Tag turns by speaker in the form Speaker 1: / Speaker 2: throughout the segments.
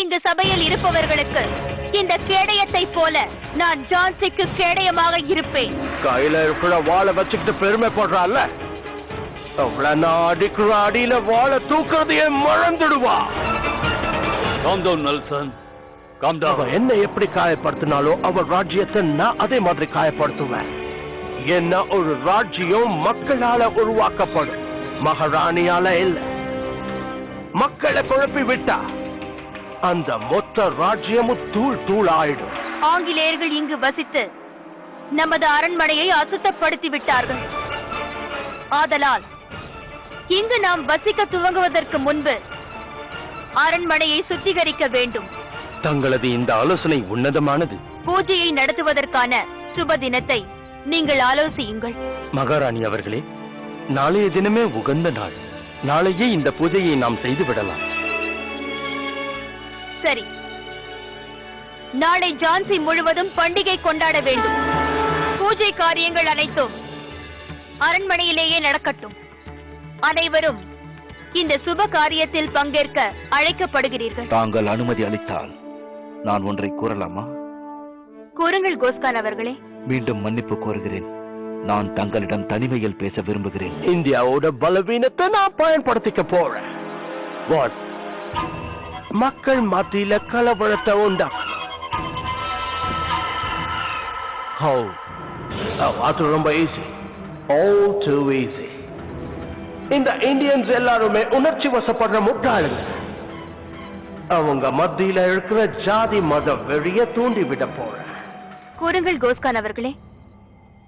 Speaker 1: இங்கு சபையில் இருப்பவர்களுக்கு இந்த கேடயத்தை போல நான் ஜான்சிக்கு கேடயமாக இருப்பேன்.
Speaker 2: கையில இருக்கிற வாழை வச்சுக்கிட்டு பெருமைப்படுறாள். அடிக்கிற அடியில வாழை தூக்குறதையே மறந்துடுவா. என்ன எப்படி காயப்படுத்தினாலும் அவர் ராஜ்யத்தை நான் அதே மாதிரி காயப்படுத்துவேன். என்ன ஒரு ராஜ்யம் மக்களால உருவாக்கப்படும், மகாராணியால இல்ல. மக்களை குழப்பி விட்டா அந்த மொத்த ராஜ்யமும் தூள் தூள் ஆயிடும்.
Speaker 1: ஆங்கிலேயர்கள் இங்கு வசித்து நமது அரண்மனையை அசுத்தப்படுத்தி விட்டார்கள். ஆதலால் இங்கு நாம் வசிக்க துவங்குவதற்கு முன்பு அரண்மனையை சுத்திகரிக்க வேண்டும்.
Speaker 2: தங்களது இந்த ஆலோசனை உன்னதமானது.
Speaker 1: பூஜையை நடத்துவதற்கான சுப தினத்தை நீங்கள் ஆலோசியுங்கள்.
Speaker 2: மகாராணி அவர்களே, நாளைய தினமே உகந்த நாள். நாளையே இந்த பூஜையை நாம் செய்து விடலாம்.
Speaker 1: சரி, நாளை ஜான்சி முழுவதும் பண்டிகை கொண்டாட வேண்டும். பூஜை காரியங்கள் அனைத்தும் அரண்மனையிலேயே நடக்கட்டும். அனைவரும் இந்த சுப காரியத்தில் பங்கேற்க அழைக்கப்படுகிறீர்கள்.
Speaker 3: தாங்கள் அனுமதி அளித்தால் நான் ஒன்றை கூறலாமா?
Speaker 1: கூறுங்கள் கோஸ்கான் அவர்களே.
Speaker 3: மீண்டும் மன்னிப்பு கோருகிறேன். நான் தங்களிடம் தனிமையில் பேச விரும்புகிறேன்.
Speaker 2: இந்தியாவோட பலவீனத்தை நான் பயன்படுத்திக்க போறேன். மக்கள் மத்தியில கலவரத்தை உண்டாக்கணும். அது ரொம்ப ஈஸி. All too easy. இந்த இந்தியன்ஸ் எல்லாருமே உணர்ச்சி வசப்படுற முட்டாளுங்க. அவங்க மத்தியில இருக்கிற ஜாதி மத வெறிய தூண்டி விட போறேன்.
Speaker 1: கூறுங்கள் கோஸ்கான் அவர்களே,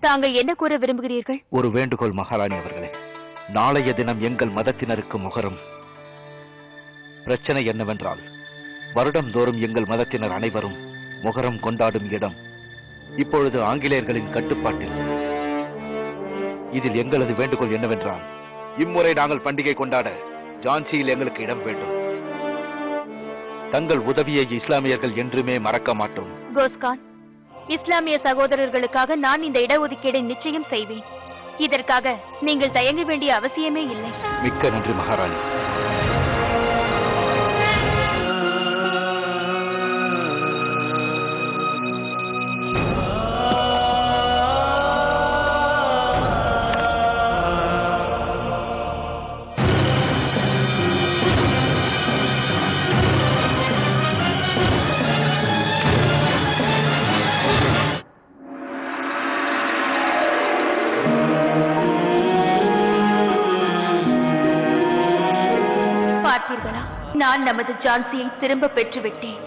Speaker 1: தாங்கள் என்ன கூற விரும்புகிறீர்கள்?
Speaker 3: ஒரு வேண்டுகோள் மகாராணி அவர்களே. நாளைய தினம் எங்கள் மதத்தினருக்கு முகரம். பிரச்சனை என்னவென்றால், வருடந்தோறும் எங்கள் மதத்தினர் அனைவரும் முகரம் கொண்டாடும் இடம் இப்பொழுது ஆங்கிலேயர்களின் கட்டுப்பாட்டில். இதில் எங்களது வேண்டுகோள் என்னவென்றால், இம்முறை நாங்கள் பண்டிகை கொண்டாட ஜான்சியில் எங்களுக்கு இடம் வேண்டும். தங்கள் உதவியை இஸ்லாமியர்கள் என்றுமே மறக்க மாட்டோம்.
Speaker 1: கோஸ்கான், இஸ்லாமிய சகோதரர்களுக்காக நான் இந்த இடஒதுக்கீடை நிச்சயம் செய்வேன். இதற்காக நீங்கள் தயங்க வேண்டிய அவசியமே இல்லை.
Speaker 3: மிக்க நன்றி மகாராணி.
Speaker 1: நான் நமது ஜான்சியை திரும்ப பெற்றுவிட்டேன்.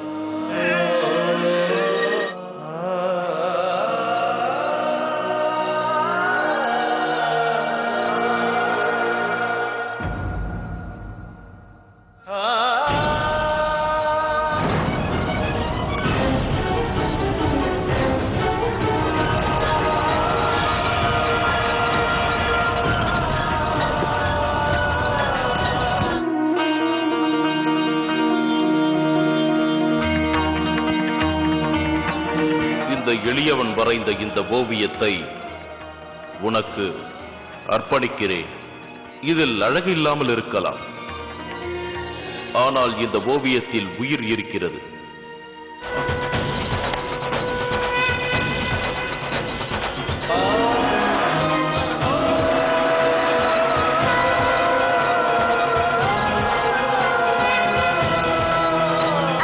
Speaker 4: எளியவன் வரைந்த இந்த ஓவியத்தை உனக்கு அர்ப்பணிக்கிறேன். இதில் அழகு இல்லாமல் இருக்கலாம், ஆனால் இந்த ஓவியத்தில் உயிர் இருக்கிறது.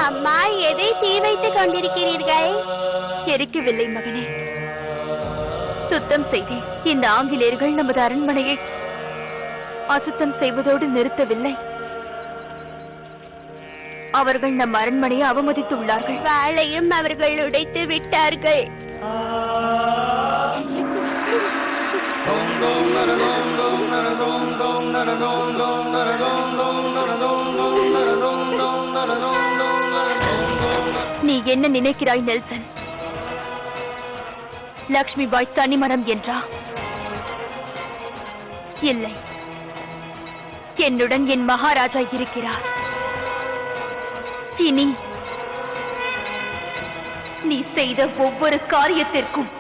Speaker 1: அம்மா, எதை தீ வைத்துக் கொண்டிருக்கிறீர்கள்? எரிக்கவில்லை மகனே, சுத்தம் செய்தேன். இந்த ஆங்கிலேயர்கள் நமது அரண்மனையை அசுத்தம் செய்வதோடு நிறுத்தவில்லை. அவர்கள் நம் அரண்மனையை அவமதித்துள்ளார்கள். வாளையும் அவர்கள் உடைத்து விட்டார்கள். நீ என்ன நினைக்கிறாய் நெல்சன்? லக்ஷ்மி பாய் தனிமரம் என்றா? இல்லை, என்னுடன் என் மகாராஜா இருக்கிறார். இனி நீ செய்த ஒவ்வொரு காரியத்திற்கும்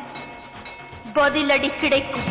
Speaker 1: பதிலடி கிடைக்கும்.